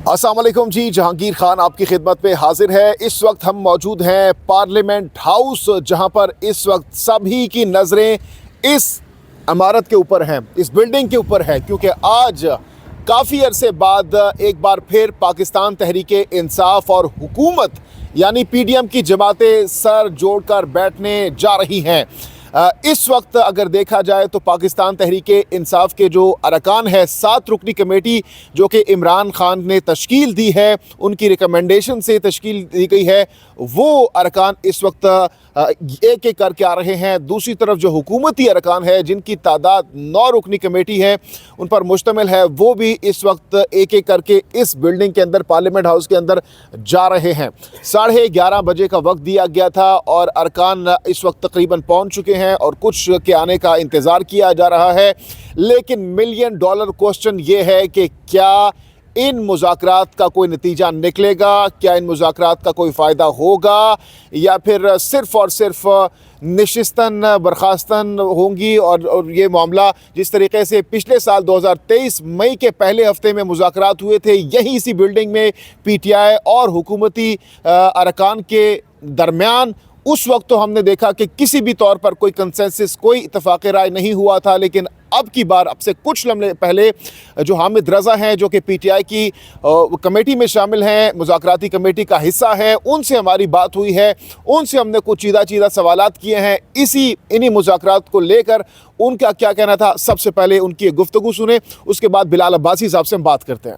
अस्सलाम वालेकुम जी, जहांगीर खान आपकी खिदमत में हाजिर है। इस वक्त हम मौजूद हैं पार्लियामेंट हाउस, जहां पर इस वक्त सभी की नज़रें इस इमारत के ऊपर हैं, इस बिल्डिंग के ऊपर है, क्योंकि आज काफ़ी अरसे बाद एक बार फिर पाकिस्तान तहरीके इंसाफ और हुकूमत यानी पीडीएम की जमातें सर जोड़कर बैठने जा रही हैं। इस वक्त अगर देखा जाए तो पाकिस्तान तहरीके इंसाफ के जो अरकान है, 7 रुकनी कमेटी जो कि इमरान खान ने तश्कील दी है, उनकी रिकमेंडेशन से तश्कील दी गई है, वो अरकान इस वक्त एक एक करके आ रहे हैं। दूसरी तरफ जो हुकूमती अरकान है, जिनकी तादाद 9 रुकनी कमेटी है, उन पर मुश्तमिल है, वो भी इस वक्त एक एक करके इस बिल्डिंग के अंदर, पार्लियामेंट हाउस के अंदर जा रहे हैं। 11:30 बजे का वक्त दिया गया था और अरकान इस वक्त तकरीबन पहुंच चुके हैं और कुछ के आने का इंतज़ार किया जा रहा है। लेकिन मिलियन डॉलर क्वेश्चन ये है कि क्या इन मुज़ाकरात का कोई नतीजा निकलेगा, क्या इन मुज़ाकरात का कोई फ़ायदा होगा, या फिर सिर्फ़ और सिर्फ नशिस्तन बर्खास्तन होंगी। और ये मामला जिस तरीके से पिछले साल 2023 मई के पहले हफ्ते में मुज़ाकरात हुए थे, यही इसी बिल्डिंग में पीटीआई और हुकूमती अरकान के दरमियान, उस वक्त तो हमने देखा कि किसी भी तौर पर कोई कंसेंसस, कोई इत्तेफाक राय नहीं हुआ था। लेकिन अब की बार, अब से कुछ लम्हे पहले, जो हामिद रज़ा हैं, जो कि पीटीआई की कमेटी में शामिल हैं, मुज़ाकराती कमेटी का हिस्सा है, उनसे हमारी बात हुई है। उनसे हमने कुछ चीदा सवालात किए हैं इन्हीं मुज़ाकरात को लेकर। उनका क्या कहना था, सबसे पहले उनकी गुफ्तगू सुने, उसके बाद बिलाल अब्बासी साहब से हम बात करते हैं।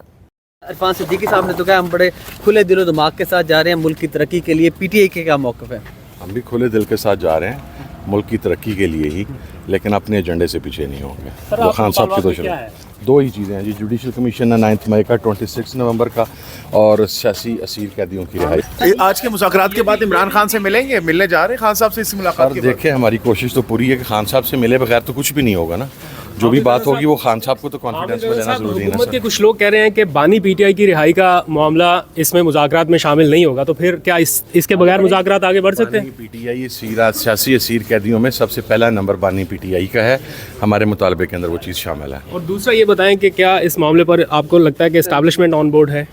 इरफान सिद्दीकी साहब ने तो कहा हम बड़े खुले दिलो दिमाग के साथ जा रहे हैं मुल्क की तरक्की के लिए, पीटीआई के क्या मौक़िफ़ है? हम भी खुले दिल के साथ जा रहे हैं मुल्क की तरक्की के लिए ही, लेकिन अपने एजेंडे से पीछे नहीं होंगे। तो खान साहब की तो दो ही चीज़ें हैं जी, जुडिशल कमीशन है 9 मई का, 26 नवंबर का, और सियासी असीर कैदियों की रिहाई। आज के मुज़ाकरात के बाद इमरान खान से मिलने जा रहे हैं खान साहब से इस मुलाकात के बाद? देखिए, हमारी कोशिश तो पूरी है कि खान साहब से मिले बगैर तो कुछ भी नहीं होगा ना। जो भी बात होगी वो खान साहब को तो कॉन्फिडेंस में लेना जरूरी है ना। हुकूमत के कुछ लोग कह रहे हैं कि बानी पीटीआई की रिहाई का मामला इसमें मुज़ाकरात में शामिल नहीं होगा, तो फिर क्या इसके बगैर मुज़ाकरात आगे बढ़ सकते हैं? पीटीआई सियासी असीर कैदियों में सबसे पहला नंबर बानी पीटीआई का है। हमारे मुतालबे के अंदर वो चीज़ शामिल है। और दूसरा ये बताएं कि क्या इस मामले पर आपको लगता है कि एस्टैब्लिशमेंट ऑन बोर्ड है?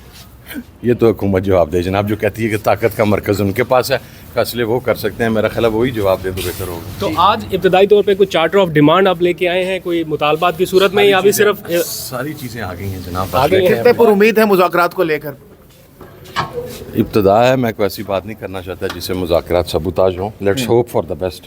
ये तो हुकूमत जवाब दे जनाब, जो कहती है कि ताकत का मरकज़ उनके पास है, फैसले वो कर सकते हैं। मेरा ख्याल है वही जवाब दे तो बेहतर होगा। तो आज इब्तदाई तौर पे कुछ चार्टर ऑफ डिमांड आप लेके आए हैं, कोई मुतालबात की सूरत में, या अभी सिर्फ सारी चीज़ें आ गई हैं जनाब? कितने पर उम्मीद है मुज़ाकरात को लेकर? इब्तदा है, मैं कोई ऐसी बात नहीं करना चाहता जिससे मुज़ाकरात सबूताज हों। Let's hope for the best.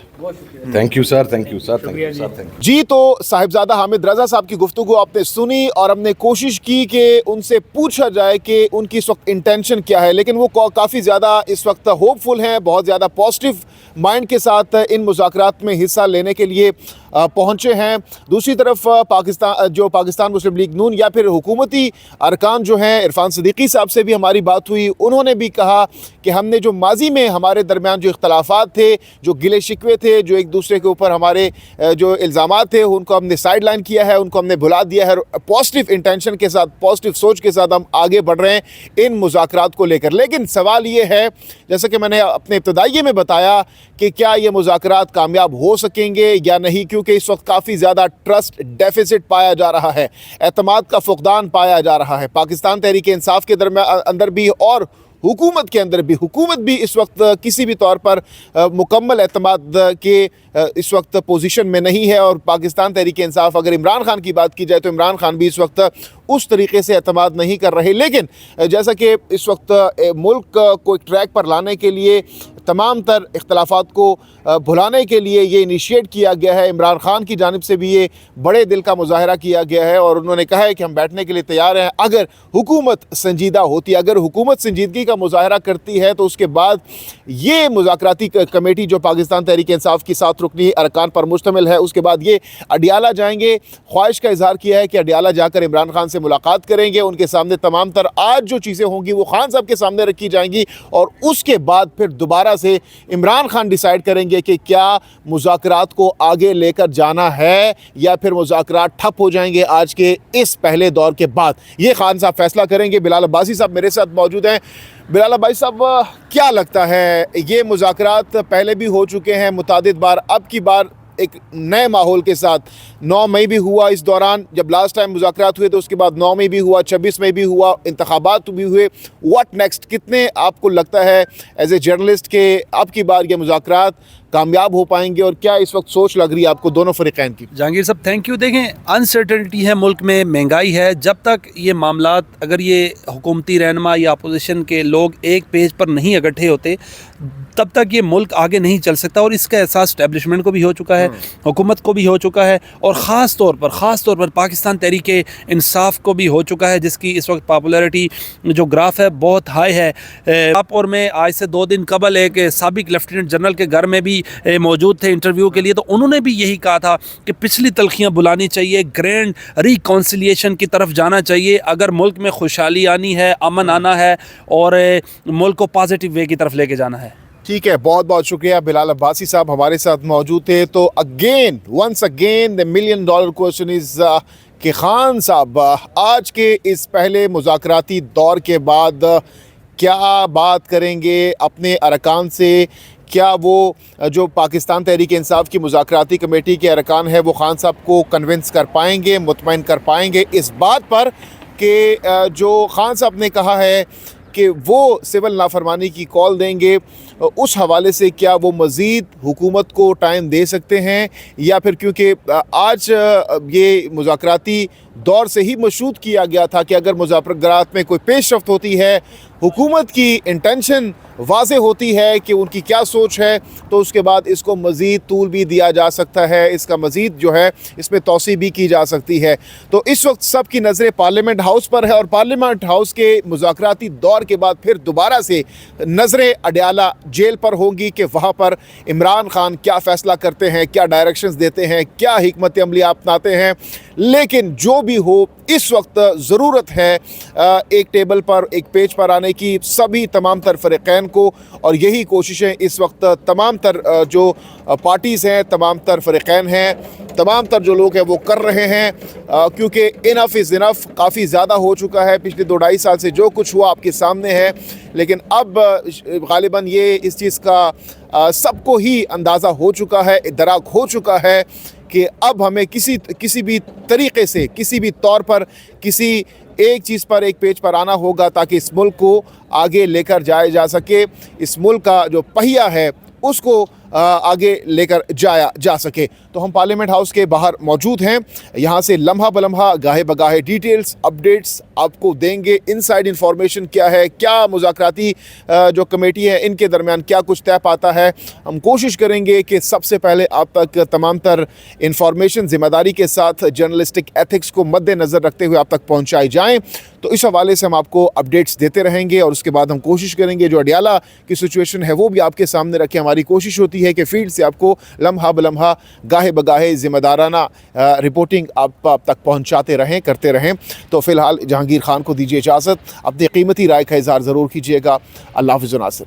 Thank you sir, thank you sir, thank you sir, thank you जी। तो साहिबजादा हामिद रज़ा साहब की गुफ्तगू आपने सुनी और हमने कोशिश की कि उनसे पूछा जाए कि उनकी इस वक्त इंटेंशन क्या है, लेकिन वो काफ़ी ज़्यादा इस वक्त होपफुल हैं, बहुत ज़्यादा पॉजिटिव माइंड के साथ इन मुज़ाकरात में हिस्सा लेने के लिए पहुँचे हैं। दूसरी तरफ पाकिस्तान मुस्लिम लीग नून या फिर हुकूमती अरकान जो हैं, इरफान सिद्दीकी साहब से भी हमारी बात हुई। उन्होंने भी कहा कि हमने जो माजी में हमारे दरमियान जो इख्तलाफात थे, जो गिले शिकवे थे, जो एक दूसरे के ऊपर हमारे जो इल्ज़ामात थे, उनको हमने साइड लाइन किया है, उनको हमने भुला दिया है। पॉजिटिव इंटेंशन के साथ, पॉजिटिव सोच के साथ हम आगे बढ़ रहे हैं इन मुज़ाकरात को लेकर। लेकिन सवाल ये है, जैसे कि मैंने अपने इब्तदाइये में बताया, कि क्या ये मुज़ाकरात कामयाब हो सकेंगे या नहीं, क्योंकि इस वक्त काफ़ी ज़्यादा ट्रस्ट डेफिसिट पाया जा रहा है, एतमाद का फुकदान पाया जा रहा है पाकिस्तान तहरीक इंसाफ के अंदर भी और हुकूमत के अंदर भी। हुकूमत भी इस वक्त किसी भी तौर पर मुकम्मल एतमाद के इस वक्त पोजीशन में नहीं है। और पाकिस्तान तहरीक इंसाफ, अगर इमरान खान की बात की जाए तो इमरान खान भी इस वक्त उस तरीके से एतमाद नहीं कर रहे। लेकिन जैसा कि इस वक्त मुल्क को एक ट्रैक पर लाने के लिए, तमाम तर इख्तलाफात को भुलाने के लिए ये इनिशिएट किया गया है। इमरान खान की जानिब से भी ये बड़े दिल का मुजाहरा किया गया है और उन्होंने कहा है कि हम बैठने के लिए तैयार हैं अगर हुकूमत संजीदा होती है। अगर हुकूमत संजीदगी का मुजाहरा करती है तो उसके बाद ये मुज़ाकराती कमेटी जो पाकिस्तान तहरीक इंसाफ की 7 रुकनी अरकान पर मुश्तमिल है, उसके बाद ये अडियाला जाएंगे। ख्वाहिश का इजहार किया है कि अडियाला जाकर इमरान खान से मुलाकात करेंगे, उनके सामने तमाम तर आज जो चीज़ें होंगी वो खान साहब के सामने रखी जाएंगी और उसके बाद फिर दोबारा से इमरान खान डिसाइड करेंगे कि क्या मुज़ाकरात को आगे लेकर जाना है या फिर मुज़ाकरात ठप हो जाएंगे आज के इस पहले दौर के बाद। ये खान साहब फैसला करेंगे। बिलाल अब्बासी साहब मेरे साथ मौजूद हैं। बिलाल अब्बासी साहब, क्या लगता है, ये मुज़ाकरात पहले भी हो चुके हैं मुतादिद बार, अब की बार एक नए माहौल के साथ 9 मई भी हुआ, इस दौरान जब लास्ट टाइम मुज़ाकरात हुए तो उसके बाद 9 मई भी हुआ, 26 मई भी हुआ, इंतखाबात भी हुए। What next? कितने आपको लगता है एज ए जर्नलिस्ट के अब की बार ये मुज़ाकरात कामयाब हो पाएंगे, और क्या इस वक्त सोच लग रही है आपको दोनों फ़रीक़ैन की? जहांगीर साहब थैंक यू। देखें, अनसर्टेनिटी है मुल्क में, महंगाई है। जब तक ये मामलात, अगर ये हुकूमती रहनुमा या अपोजिशन के लोग एक पेज पर नहीं इकट्ठे होते, तब तक ये मुल्क आगे नहीं चल सकता। और इसका एहसास इस्टेब्लिशमेंट को भी हो चुका है, हुकूमत को भी हो चुका है, और ख़ास तौर पर पाकिस्तान तहरीक इंसाफ को भी हो चुका है, जिसकी इस वक्त पॉपुलैरिटी जो ग्राफ है बहुत हाई है। आप और मैं आज से 2 दिन कबल एक साबिक लेफ्टिनेंट जनरल के घर में भी मौजूद थे इंटरव्यू के लिए, तो उन्होंने भी यही कहा था कि पिछली तलखियाँ बुलानी चाहिए, ग्रैंड रिकॉन्सिलिएशन की तरफ जाना चाहिए अगर मुल्क में खुशहाली आनी है, अमन आना है, और मुल्क को पॉजिटिव वे की तरफ लेके जाना है। ठीक है, बहुत बहुत शुक्रिया। बिलाल अब्बासी साहब हमारे साथ मौजूद थे। तो again, once again the $1 million question is कि खान साहब आज के इस पहले मुज़ाकराती दौर के बाद क्या बात करेंगे अपने अरकान से? क्या वो जो पाकिस्तान तहरीक इंसाफ की मुज़ाकराती कमेटी के अरकान है वो खान साहब को कन्विंस कर पाएंगे, मुतमईन कर पाएंगे इस बात पर कि जो खान साहब ने कहा है कि वो सिविल नाफरमानी की कॉल देंगे, उस हवाले से क्या वो मज़ीद हुकूमत को टाइम दे सकते हैं, या फिर क्योंकि आज ये मुज़ाकराती दौर से ही मशरूत किया गया था कि अगर मुज़ाकरात में कोई पेशरफ्त होती है, हुकूमत की इंटेंशन वाज़े होती है कि उनकी क्या सोच है, तो उसके बाद इसको मज़ीद तूल भी दिया जा सकता है, इसका मज़ीद जो है इसमें तौसी भी की जा सकती है। तो इस वक्त सब की नज़रें पार्लियामेंट हाउस पर है, और पार्लियामेंट हाउस के मुज़ाकराती दौर के बाद फिर दोबारा से नज़रें अडयाला जेल पर होंगी कि वहाँ पर इमरान खान क्या फ़ैसला करते हैं, क्या डायरेक्शंस देते हैं, क्या हिकमत अमली अपनाते हैं। लेकिन जो भी हो, इस वक्त ज़रूरत है एक टेबल पर, एक पेज पर आने की सभी तमाम तर फ़रीक़ैन को, और यही कोशिशें इस वक्त तमाम तर जो पार्टीज़ हैं, तमाम तर फ़रीक़ैन हैं, तमाम तर जो लोग हैं वो कर रहे हैं, क्योंकि इनफ इज़ इनफ काफ़ी ज़्यादा हो चुका है। पिछले 2-2.5 साल से जो कुछ हुआ आपके सामने है, लेकिन अब ग़ालिबन ये इस चीज़ का सबको ही अंदाज़ा हो चुका है, इदराक हो चुका है कि अब हमें किसी भी तरीक़े से, किसी भी तौर पर, किसी एक चीज़ पर, एक पेज पर आना होगा ताकि इस मुल्क को आगे लेकर जाया जा सके, इस मुल्क का जो पहिया है उसको आगे लेकर जाया जा सके। तो हम पार्लियामेंट हाउस के बाहर मौजूद हैं, यहाँ से लम्हा बलम्हा, गाहे बगाहे डिटेल्स, अपडेट्स आपको देंगे। इनसाइड इंफॉर्मेशन क्या है, क्या मुज़ाकराती जो कमेटी है इनके दरमियान क्या कुछ तय पाता है, हम कोशिश करेंगे कि सबसे पहले आप तक तमाम तर इंफॉर्मेशन ज़िम्मेदारी के साथ, जर्नलिस्टिक एथिक्स को मद्देनज़र रखते हुए आप तक पहुँचाई जाएँ। तो इस हवाले से हम आपको अपडेट्स देते रहेंगे, और उसके बाद हम कोशिश करेंगे जो अडयाला की सिचुएशन है वो भी आपके सामने रखें। हमारी कोशिश होती है कि फील्ड से आपको लम्हा बलम्हा, गाहे बगाहे, ज़िम्मेदाराना रिपोर्टिंग आप तक पहुंचाते रहें, करते रहें। तो फ़िलहाल जहांगीर खान को दीजिए इजाज़त, अपनी कीमती राय का इज़हार ज़रूर कीजिएगा। अल्लाह हाफ़िज़ नासिर।